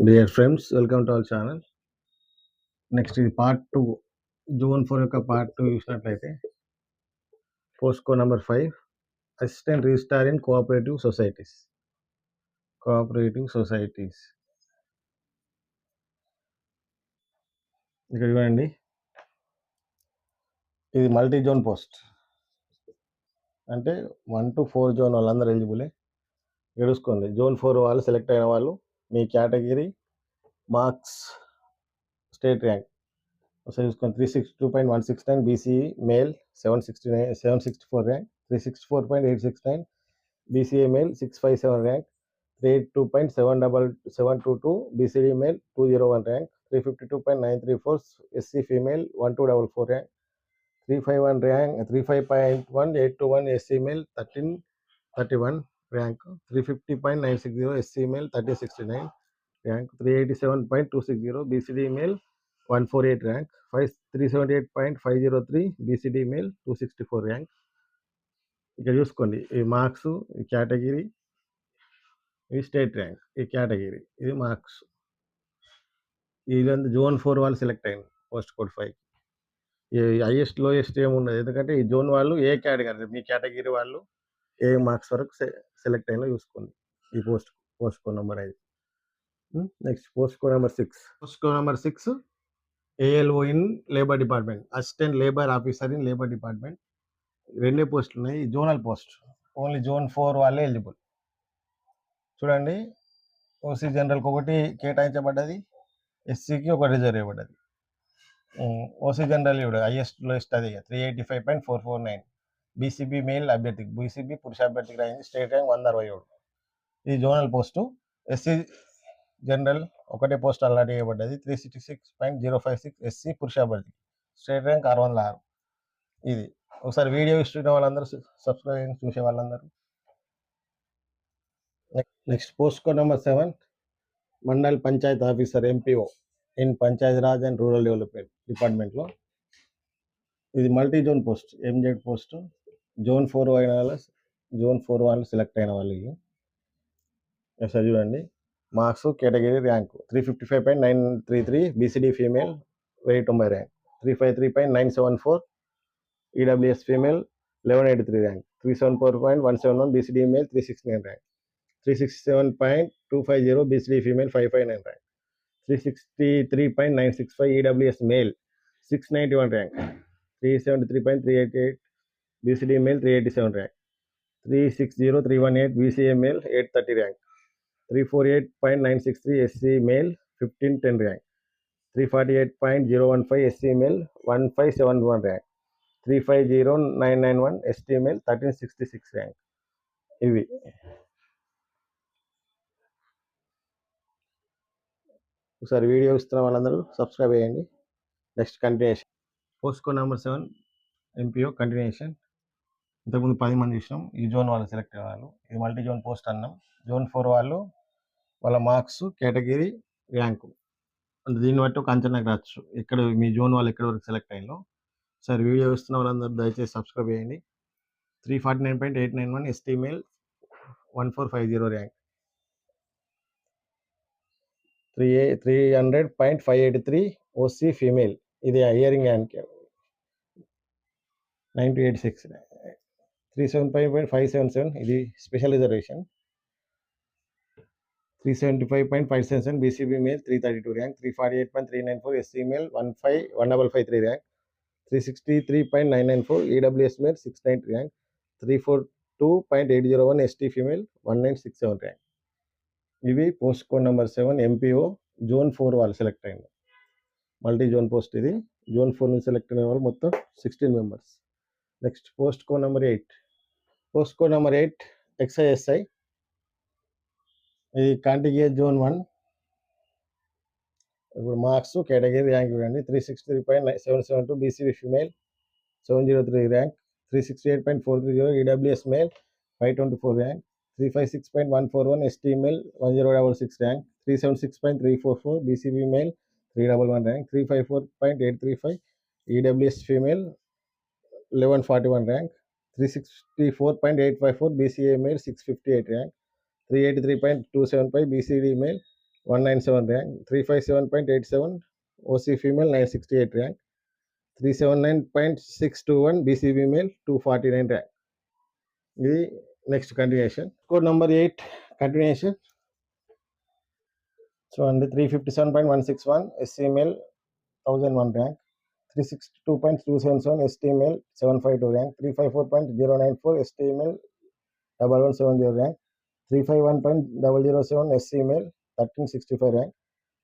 Dear friends, welcome to our channel. Next is part 2. June 4 యొక్క part 2 చూసినట్లయితే post code number 5 assistant registrar in cooperative societies ఇక్కడ చూడండి, ఇది multi zone post అంటే 1 to 4 zone వాళ్ళందరూ ఎలిజిబులే. చూసుకోండి, జోన్ 4 వాళ్ళు సెలెక్ట్ అయిన వాళ్ళు మీ కేటగిరీ మార్క్స్ స్టేట్ ర్యాంక్ ఒకసారి చూసుకోండి. 362.169 BCE male 764 rank, 364.869 BCA male 657 rank, 382.7722 BCD male 201 rank, 352.934 SC female 1244 rank, 35.181 SC male 1331 rank, 350.960 SC male 1369 rank, 387.260 BCD male 148 rank, 378.503 BCD male 264 rank. ఇక్కడ చూసుకోండి, ఈ మార్క్స్, ఈ category, ఈ state rank, ఈ category, ఇది marks. ఇదంతా జోన్ 4 వాళ్ళు select అయింది పోస్ట్ కోడ్ 5. ఈ హైయెస్ట్ లోయెస్ట్ ఏముండదు, ఎందుకంటే ఈ జోన్ వాళ్ళు ఏ కేటగిరీ, మీ కేటగిరీ వాళ్ళు ఏ మార్క్స్ వరకు సెలెక్ట్ అయినా చూసుకోండి. ఈ post code number 5. Next post code number 6 ALO in labour department, assistant labour officer in labour department. 2 పోస్టులు ఉన్నాయి. జోనల్ పోస్ట్ ఓన్లీ జోన్ 4 వాళ్ళే ఎలిజిబుల్. చూడండి, ఓసీ జనరల్కి ఒకటి కేటాయించబడ్డది, ఎస్సీకి ఒకటి రిజర్వ్ ఇవ్వబడ్డది. ఓసీ జనరల్ ఇవ్వడు, హైయెస్ట్ లోయెస్ట్ అది 385.449 బీసీబీ మేల్ అభ్యర్థికి, బీసీబీ పురుష అభ్యర్థికి రాయింది. State rank 167. ఇది జోనల్ పోస్టు. ఎస్సీ జనరల్ ఒకటే పోస్ట్ అలాట్ ఇవ్వబడ్డది, 366.056 ఎస్సీ పురుష అభ్యర్థికి, స్టేట్ ర్యాంక్ 606. ఇది ఒకసారి వీడియో ఇస్తున్న వాళ్ళందరూ సబ్స్క్రైబ్ చూసే వాళ్ళందరూ. Next post code number 7 mandal Panchayat officer MPO in Panchayat Raj and rural development డిపార్ట్మెంట్లో. ఇది multi zone post, MZ post. Zone 4 అయిన వాళ్ళు సెలెక్ట్ అయిన వాళ్ళకి ఒకసారి చూడండి, marks, category, rank 355.933 BCD female 1090 rank, 353.974 EWS female 1183 rank, 374.171 BCD male 369 rank, 367.250 BCD female 559 rank, 363.965 EWS male 691 rank, 373.388 BCD male 387 rank, 360.318 BCA male 830 rank, 348.963 SC male 1510 rank, 348.015 SC male 1571 rank, 350.991 ST male 1366 rank. ఇవి ఒకసారి video ఇస్తున్న వాళ్ళందరూ subscribe చేయండి. Next continuation, post code number 7 MPO continuation. ఇంతకుముందు 10 మంది ఇచ్చినాం. ఈ zone వాళ్ళు సెలెక్ట్ అయ్యారు. ఇది మల్టీ జోన్ పోస్ట్ అన్నాం. జోన్ 4 వాళ్ళు వాళ్ళ మార్క్స్, కేటగిరీ, ర్యాంకు, దీన్ని బట్టి ఒక అంచనాకు రావచ్చు ఇక్కడ మీ జోన్ వాళ్ళు ఎక్కడి వరకు సెలెక్ట్ అయ్యిందో. సరే, వీడియో ఇస్తున్న వాళ్ళందరూ దయచేసి సబ్స్క్రైబ్ చేయండి. 349.891 ST male 1450 rank, 300.583 OC female, ఇది హియరింగ్ అండ్ 986, 375.577 ఇది special reservation, 375.577 BCB male 332 rank, 348.394 SC male 1553 rank, 363.994 EWS male 690 rank, 342.801 ST female 1967 rank. ఇవి post code number 7 MPO zone 4 వాళ్ళు సెలెక్ట్ అయింది. మల్టీ జోన్ పోస్ట్ ఇది. Zone 4 నుంచి select అయిన వాళ్ళు మొత్తం 16 members. Next post code number 8 XISI. ఇది కాంటిగేట్ zone 1. ఇప్పుడు మార్క్స్, కేటగిరీ, ర్యాంక్ చూడండి. 363.772 BCB female 703 rank, 368.430 EWS male 524 rank, 356.141 ST male 1066 rank, 376.344 BCB male 311 rank, 354.835 EWS female 1141 rank, 364.854 BCA male 658 rank, 383.275 BCD male 197 rank. 357.87 OC female 968 rank. 379.621 BCB male 249 rank. ఇది next continuation. Code number 8 continuation చూడండి. 357.161 SC male 1001 rank. 362.277 ST male 752 rank. 354.094 ST male 1170 rank. 351.007 SC male 1365 rank.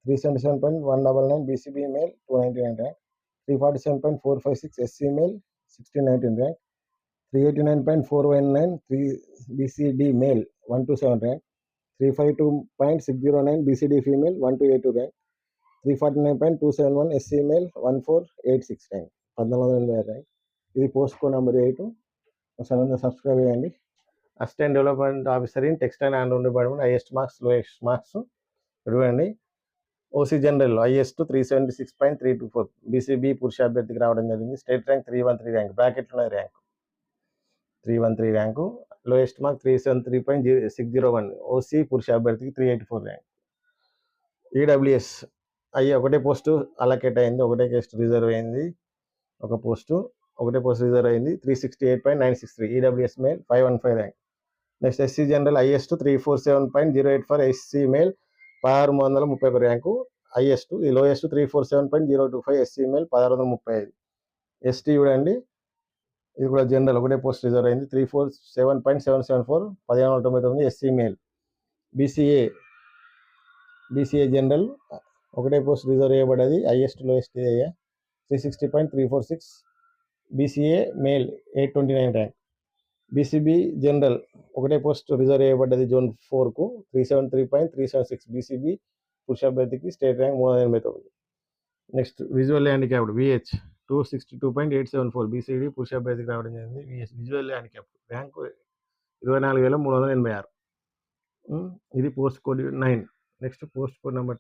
377.199 BCB male 299 rank. 347.456 SC male 1619 rank. 389.419 BCD male 127 rank. 352.609 BCD female 1282 rank. 349.271 SC male 1486 rank. 1486 rank. ఇది post code number 8. ఒకసారి subscribe చేయండి. Assistant development officer in textile and department. Highest marks, lowest marks చూడండి. OC general highest 376.324 BCB పురుష అభ్యర్థికి రావడం జరిగింది. State rank 313 rank. బ్రాకెట్లో rank 313 rank. Lowest mark 373.601 OC పురుష అభ్యర్థికి 384 ర్యాంక్. ఈడబ్ల్యూఎస్ ఒకటే పోస్టు అలకేట్ అయింది, ఒకటే కేస్ట్ రిజర్వ్ అయింది, ఒకటే పోస్ట్ రిజర్వ్ అయింది. 368.963 EWS male 515 rank. Next SC general highest 347.084 SC male 1631 rank highest. ఈ లోయెస్ట్ 347.025 ఎస్సీ మేల్ 1635. ఎస్టీ చూడండి, ఇది కూడా జనరల్ ఒకటే పోస్ట్ రిజర్వ్ అయింది. 347.774 1599 ఎస్సీ మేల్. బీసీఏ జనరల్ ఒకటే పోస్ట్ రిజర్వ్ చేయబడ్డది. Highest lowest 360.346 BCA male 829 rank. BCB general ఒకటే post reserve చేయబడ్డది జోన్ 4కు 373.376 బీసీబీ పురుష అభ్యర్థికి. State rank 389. Next visual handicapped VH 262.874 BCD పురుష అభ్యర్థికి రావడం జరిగింది. Visual handicapped rank 24,386. ఇది post code 9. Next post code number.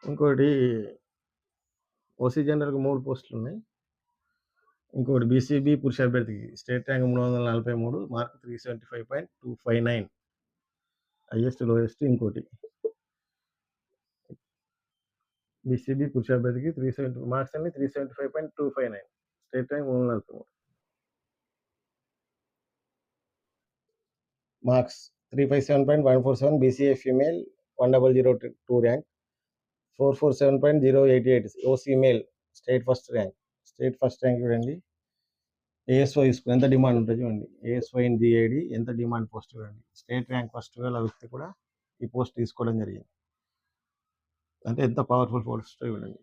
ఇంకోటి ఓసీ జనరల్కి 3 పోస్టులు ఉన్నాయి. ఇంకోటి బీసీబీ పురుష అభ్యర్థికి state rank 343, mark 375.259 highest lowest. ఇంకోటి బీసీబీ పురుష అభ్యర్థికి 370 మార్క్స్ అన్ని 375.259 state rank 343. Marks 357.147 BCA female 1002 rank. 447.088 OC male state first rank. చూడండి. ఏఎస్ఓ తీసుకుని ఎంత డిమాండ్ ఉంటుంది చూడండి. ఏఎస్ఓ ఇన్ జిఐడి ఎంత డిమాండ్ పోస్ట్ చూడండి. స్టేట్ ర్యాంక్ ఫస్ట్ గల వ్యక్తి కూడా ఈ పోస్ట్ తీసుకోవడం జరిగింది. అంటే ఎంత పవర్ఫుల్ పోస్ట్ చూడండి.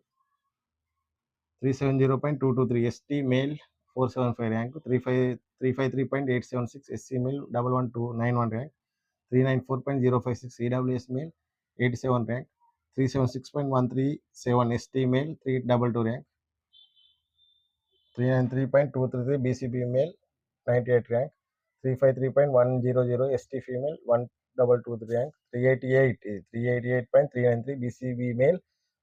370.223 ST male 475 rank. 353.876 SC male 11291 rank. 394.056 EWS male 87 rank. 376.137 ST male 322 rank. 393.233 BCB male 98 rank. 353.100 ST female 1223 rank. 388.393 BCB male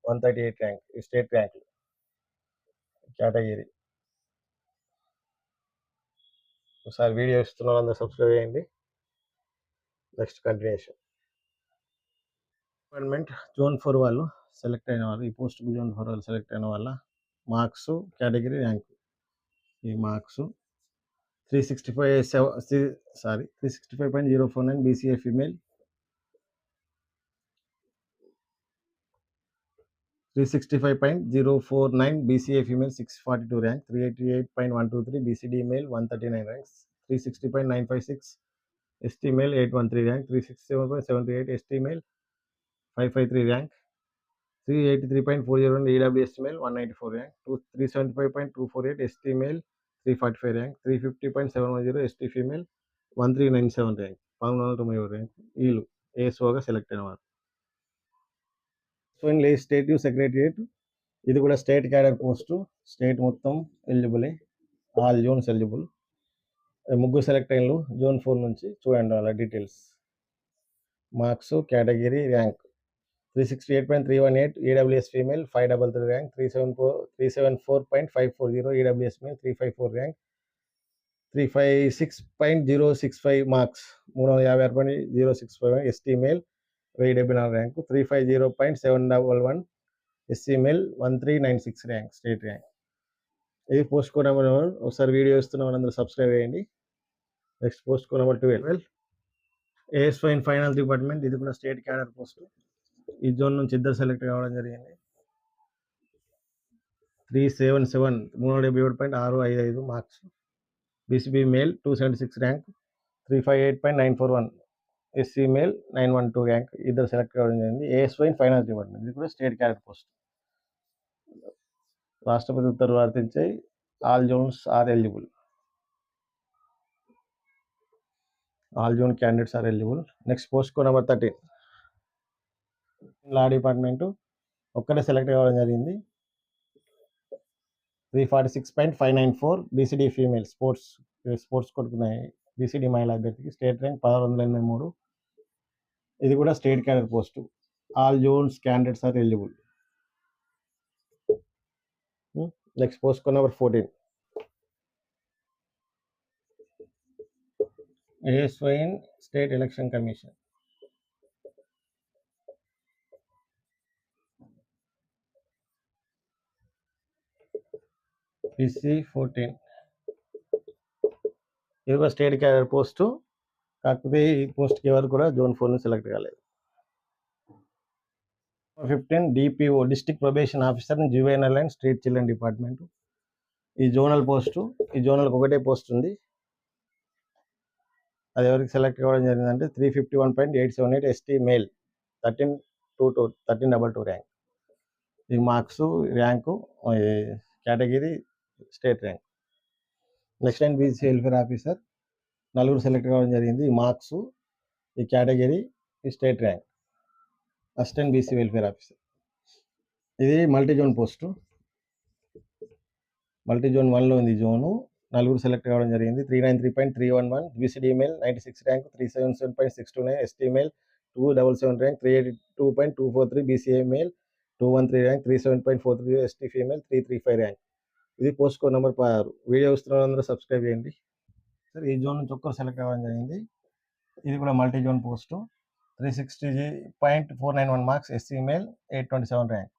138 rank. State rank category. ఒకసారి వీడియో ఇస్తున్న వాళ్ళందరూ సబ్స్క్రైబ్ చేయండి. Next continuation. డిపార్ట్మెంట్ జోన్ 4 వాళ్ళు select అయిన వాళ్ళు, ఈ పోస్ట్కు zone 4 వాళ్ళు select అయిన వాళ్ళ మార్క్స్, కేటగిరీ, ర్యాంకు. ఈ marks 365.049 BCA female, 365.049 BCA female 642 rank. 388.123 BCD male 139 ranks. 360.956 ST male 813 rank. 367.78 ST male 553 rank. 383.401 EWS male 194 rank. 375.248 ST male 345 rank. 350.710 ST female 1397 rank. 1197 rank. వీళ్ళు ఏఎస్ఓగా select అయిన వారు. Legislative secretariat, ఇది కూడా state cadre post. State మొత్తం eligible, all zones eligible. ముగ్గురు select అయినలు zone 4 నుంచి. చూడండి వాళ్ళ details. Marks, category, rank. 368.318 EWS female 533 rank. 374.540 EWS male 354 rank. 356.065 marks 356.065 ST male 1074 rank. 350.711 SC male 1396 rank, state rank. ఇది post code number 1. ఒకసారి video ఇస్తున్న వాళ్ళందరూ సబ్స్క్రైబ్ చేయండి. Next post code number 12 ASY in finance department. ఇది కూడా state cadre post. ఈ zone నుంచి ఇద్దరు సెలెక్ట్ కావడం జరిగింది. 377 377.655 marks. BCB male 276 rank. 358.941 SC male 912 rank. ఇద్దరు సెలెక్ట్ కావడం జరిగింది. ఏఎస్వై ఇన్ ఫైనాన్స్ డిపార్ట్మెంట్. ఇది కూడా స్టేట్ క్యాడర్ పోస్ట్. రాష్ట్రపతి ఉత్తర్వులు వర్తించే. All zones are eligible. All zone candidates are eligible. Next post code number 13 law department. ఒక్కటే సెలెక్ట్ కావడం జరిగింది. 346.594 బీసీడీ ఫీమేల్ స్పోర్ట్స్ కొట్టుకున్నాయి. బీసీడీ మహిళా అభ్యర్థికి స్టేట్ ర్యాంక్ 1683. ఇది కూడా state cadre post. All zones candidates are eligible. Next post code number 14 ASY in state election commission. PC 14. ఇది కూడా స్టేట్ క్యాడర్ పోస్టు. కాకపోతే ఈ పోస్ట్కి ఎవరు కూడా జోన్ 4 సెలెక్ట్ కాలేదు. 15 DPO district probation officer juvenile and street children department. ఈ zonal post. ఈ జోనల్కి ఒకటే పోస్ట్ ఉంది. అది ఎవరికి సెలెక్ట్ కావడం జరిగిందంటే 351.878 ఎస్టీ మేల్ 1322 ర్యాంక్. ఈ marks rank category state rank. Next and BC welfare officer 4 select కావడం జరిగింది. ఈ మార్క్స్ ఈ కేటగిరీ ఈ state rank. Assistant BC welfare officer. ఇది multi zone post. Multi zone 1లో ఉంది జోను. 4 సెలెక్ట్ కావడం జరిగింది. 393.311 BCD male 96 rank. 377.629 ST male 277 rank. 382.243 BCA male 213 rank. 37.43 ST female 335 rank. ఇది పోస్ట్ కోడ్ నెంబర్ 16. వీడియో వస్తున్న వాళ్ళందరూ సబ్స్క్రైబ్ చేయండి. సరే, ఈ జోన్ నుంచి ఒక్కరు సెలెక్ట్ కావడం జరిగింది. ఇది కూడా multi zone post. 360.491 marks. SC male 827 rank.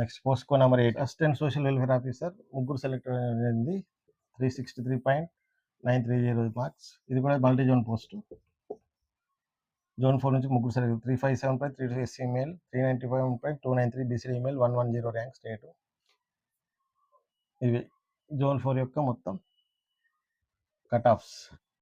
Next post code number 8 assistant social welfare officer 3 select అయింది. 363.930 మార్క్స్. ఇది కూడా మల్టీ జోన్ పోస్టు. జోన్ 4 నుంచి 3 select. 357.32 SC male 395.293 BCD male 110 rank state. ఇవి జోన్ 4 యొక్క మొత్తం కట్ ఆఫ్స్.